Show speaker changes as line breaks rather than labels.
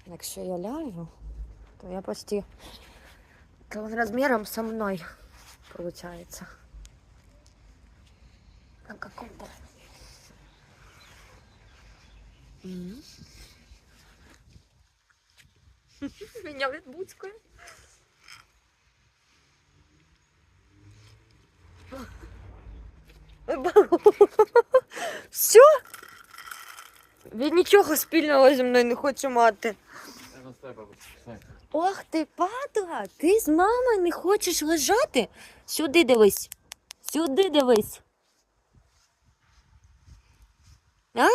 Якщо я ляжу, то я почти... То он размером со мной получается. На каком-то... Меня відбудькає. Все? Він нічого спільного зі мною не хоче мати. Ох ти, падла, ти з мамою не хочеш лежати? Сюди дивись. Сюди дивись. А?